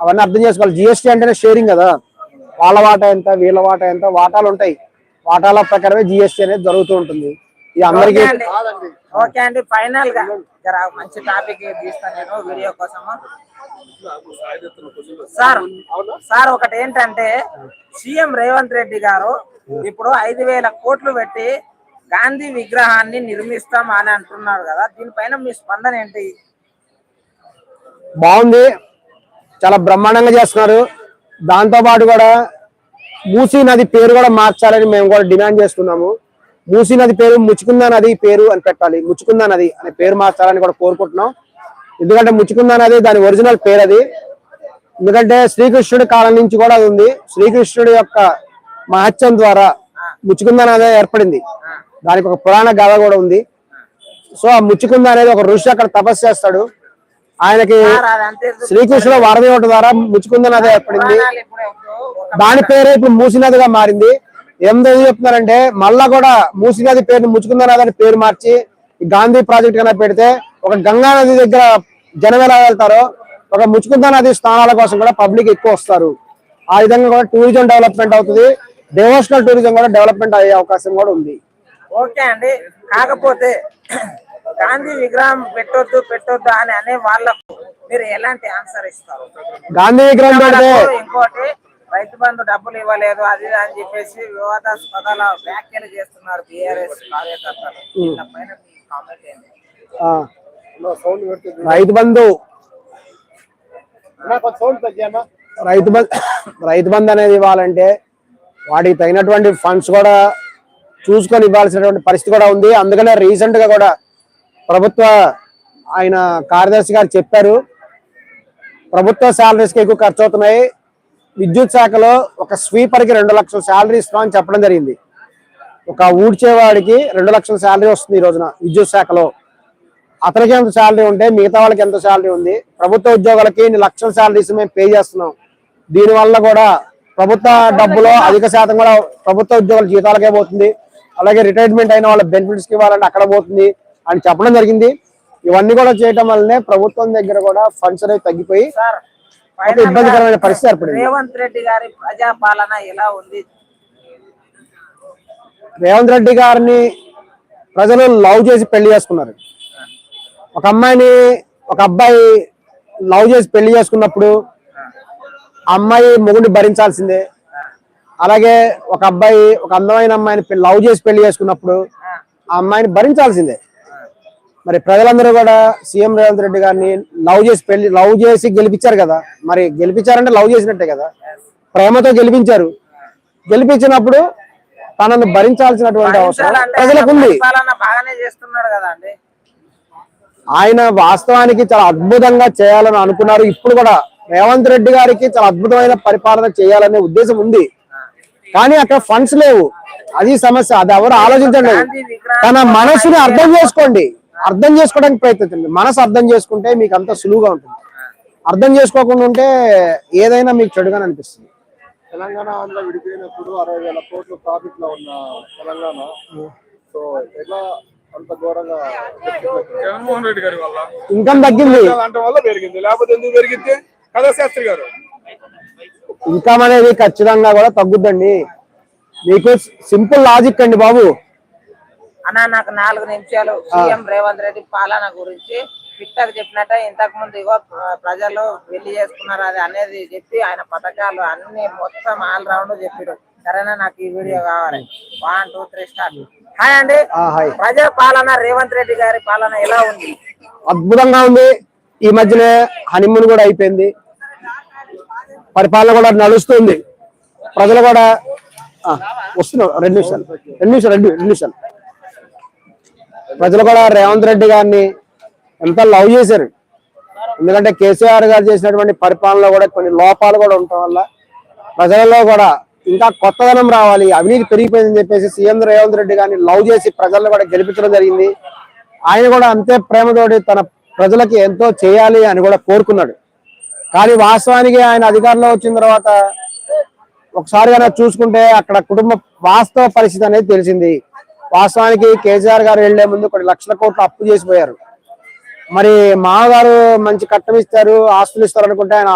అవన్నీ అర్థం చేసుకోవాలి. జిఎస్టీ అంటేనే షేరింగ్ కదా, వాళ్ళ వాటా ఎంత వీళ్ళ వాటా ఎంత వాటాలు ఉంటాయి, వాటాల ప్రకారమే జిఎస్టీ అనేది జరుగుతూ ఉంటుంది. ఇది అందరికీ. ఓకే అండి, ఫైనల్ గా మంచి టాపిక్ తీస్తాను నేను వీడియో కోసము. సార్ ఒకటి ఏంటంటే, సీఎం రేవంత్ రెడ్డి గారు ఇప్పుడు 5,000 కోట్లు పెట్టి గాంధీ విగ్రహాన్ని నిర్మిస్తాం అని అంటున్నారు కదా, దీనిపైన మీ స్పందన ఏంటి? బాగుంది, చాలా బ్రహ్మాండంగా చేస్తున్నారు. దాంతో పాటు కూడా మూసీ నది పేరు కూడా మార్చాలని మేము కూడా డిమాండ్ చేస్తున్నాము. మూసీ నది పేరు ముచ్చుకుందా నది పేరు అని పెట్టాలి, ముచ్చుకుందా నది అనే పేరు మార్చాలని కూడా కోరుకుంటున్నాం. ఎందుకంటే ముచ్చుకుందా నది దాని ఒరిజినల్ పేరు అది. ఎందుకంటే శ్రీకృష్ణుడి కాలం నుంచి కూడా అది ఉంది. శ్రీకృష్ణుడి యొక్క మహత్యం ద్వారా ముచ్చుకుందా నది ఏర్పడింది. దానికి ఒక పురాణ గాథ కూడా ఉంది. సో ఆ ముచ్చుకుందా అనేది ఒక ఋషి అక్కడ తపస్సు చేస్తాడు. ఆయనకి శ్రీకృష్ణుడు వరద ఇవ్వడం ద్వారా ముచ్చుకుందా నది ఏర్పడింది. దాని పేరే ఇప్పుడు మూసీ నదిగా మారింది. ఏం చెప్తున్నారంటే మళ్ళా కూడా మూసీ నది పేరుని ముచ్చుకుందా నది అని పేరు మార్చి గాంధీ ప్రాజెక్ట్ కన్నా పెడితే ఒక గంగా నది దగ్గర జనం ఎలా వెళ్తారో ఒక ముచ్చుకుందా నది స్థానాల కోసం కూడా పబ్లిక్ ఎక్కువ వస్తారు. ఆ విధంగా కూడా టూరిజం డెవలప్మెంట్ అవుతుంది, డివోషనల్ టూరిజం కూడా డెవలప్మెంట్ అయ్యే అవకాశం కూడా ఉంది. ఓకే అండి, కాకపోతే గాంధీ విగ్రహం పెట్టొద్దు అని అనే వాళ్ళకు మీరు ఎలాంటి ఆన్సర్ ఇస్తారు? గాంధీ విగ్రహం పెడితే ఇంకోటి, రైతు బంధు డబ్బులు ఇవ్వలేదు అది అని చెప్పేసి వివాదాస్పదాల వ్యాఖ్యలు చేస్తున్నారు బీఆర్ఎస్ కార్యకర్తలు. రైతు బంధు అనేది ఇవ్వాలంటే వాటికి తగినటువంటి ఫండ్స్ కూడా చూసుకొని ఇవ్వాల్సినటువంటి పరిస్థితి కూడా ఉంది. అందుకనే రీసెంట్ గా కూడా ప్రభుత్వ ఆయన కార్యదర్శి గారు చెప్పారు, ప్రభుత్వ శాలరీస్ కి ఎక్కువ ఖర్చు అవుతున్నాయి, విద్యుత్ శాఖలో ఒక స్వీపర్ కి 2 లక్షల శాలరీ ఇస్తామని చెప్పడం జరిగింది. ఒక ఊడ్చేవాడికి 2 లక్షల శాలరీ వస్తుంది ఈ రోజున విద్యుత్ శాఖలో. అతనికి ఎంత శాలరీ ఉంటే మిగతా వాళ్ళకి ఎంత శాలరీ ఉంది. ప్రభుత్వ ఉద్యోగులకి 1 లక్షల శాలరీస్ మేము పే చేస్తున్నాం. దీనివల్ల కూడా ప్రభుత్వ డబ్బులో అధిక శాతం కూడా ప్రభుత్వ ఉద్యోగుల జీతాలకే పోతుంది. అలాగే రిటైర్మెంట్ అయిన వాళ్ళ బెనిఫిట్స్ కి ఇవ్వాలంటే అక్కడ పోతుంది అని చెప్పడం జరిగింది. ఇవన్నీ కూడా చేయడం వల్లనే ప్రభుత్వం దగ్గర కూడా ఫండ్స్ అనేవి తగ్గిపోయి ఇబ్బందికరమైన పరిస్థితి ఏర్పడింది. రేవంత్ రెడ్డి గారి ప్రజాపాలన ఎలా ఉంది? రేవంత్ రెడ్డి గారిని ప్రజలు లవ్ చేసి పెళ్లి చేసుకున్నారు. ఒక అబ్బాయి లవ్ చేసి పెళ్లి చేసుకున్నప్పుడు అమ్మాయి మొగుడిని భరించాల్సిందే. అలాగే ఒక అందమైన అమ్మాయిని లవ్ చేసి పెళ్లి చేసుకున్నప్పుడు ఆ అమ్మాయిని భరించాల్సిందే. మరి ప్రజలందరూ కూడా సీఎం రేవంత్ రెడ్డి గారిని లవ్ చేసి గెలిపించారు కదా, మరి గెలిపించారంటే లవ్ చేసినట్టే కదా, ప్రేమతో గెలిపించారు. గెలిపించినప్పుడు తనను భరించాల్సినటువంటి అవసరం ప్రజలకు ఉంది. ఆయన వాస్తవానికి చాలా అద్భుతంగా చేయాలని అనుకున్నారు. ఇప్పుడు కూడా రేవంత్ రెడ్డి గారికి చాలా అద్భుతమైన పరిపాలన చేయాలనే ఉద్దేశం ఉంది, కానీ అక్కడ ఫండ్స్ లేవు. అది సమస్య. అది ఎవరు ఆలోచించండి. తన మనసుని అర్థం చేసుకోండి, అర్థం చేసుకోవడానికి ప్రయత్నించండి. మనసు అర్థం చేసుకుంటే మీకు అంత సులువుగా ఉంటుంది. అర్థం చేసుకోకుండా ఉంటే ఏదైనా మీకు చెడుగానే అనిపిస్తుంది. తెలంగాణ ఆంధ్ర విడిపోయినప్పుడు 60,000 కోట్లు ప్రాఫిట్ లో ఉన్న తెలంగాణ సో ఎలా అంత ఘోరంగా జగన్మోహన్ రెడ్డి గారి వల్ల ఇన్కమ్ తగ్గింది, వల్ల పెరిగింది, లేకపోతే ఎందుకు పెరిగింది కదా శాస్త్రి గారు? ఇన్కమ్ అనేది ఖచ్చితంగా కూడా తగ్గుద్దండి. మీకు సింపుల్ లాజిక్ అండి బాబు. అన్నా నాకు 4 నిమిషాలు సీఎం రేవంత్ రెడ్డి పాలన గురించి పిట్టకు చెప్పినట్ట ఇంతకు ముందు ఇగో ప్రజలు పెళ్లి చేసుకున్నారు అది అనేది చెప్పి ఆయన పథకాలు అన్ని మొత్తం ఆల్ రౌండ్ చెప్పాడు. సరేనా, నాకు ఈ వీడియో కావాలి. 1 2 3 స్టార్ట్. హాయ్ అండి, ప్రజా పాలన రేవంత్ రెడ్డి గారి పాలన ఎలా ఉంది? అద్భుతంగా ఉంది. ఈ మధ్యనే హనీమూన్ కూడా అయిపోయింది, పరిపాలన కూడా నడుస్తుంది. ప్రజలు కూడా వస్తున్నారు. 2 నిమిషాలు. ప్రజలు కూడా రేవంత్ రెడ్డి గారిని ఎంత లవ్ చేశారు. ఎందుకంటే కేసీఆర్ గారు చేసినటువంటి పరిపాలనలో కూడా కొన్ని లోపాలు కూడా ఉండటం వల్ల ప్రజలలో కూడా ఇంకా కొత్తదనం రావాలి, అవినీతి పెరిగిపోయిందని చెప్పేసి సీఎం రేవంత్ రెడ్డి గారిని లవ్ చేసి ప్రజలను కూడా గెలిపించడం జరిగింది. ఆయన కూడా అంతే ప్రేమతోటి తన ప్రజలకి ఎంతో చేయాలి అని కూడా కోరుకున్నాడు. కానీ వాస్తవానికి ఆయన అధికారంలో వచ్చిన తర్వాత ఒకసారి కనుక చూసుకుంటే అక్కడ కుటుంబ వాస్తవ పరిస్థితి అనేది తెలిసింది. వాస్తవానికి కేసీఆర్ గారు వెళ్లే ముందు కొన్ని లక్షల కోట్లు అప్పు చేసిపోయారు. మరి మామగారు మంచి కట్టం ఇస్తారు, ఆస్తులు ఇస్తారు అనుకుంటే ఆయన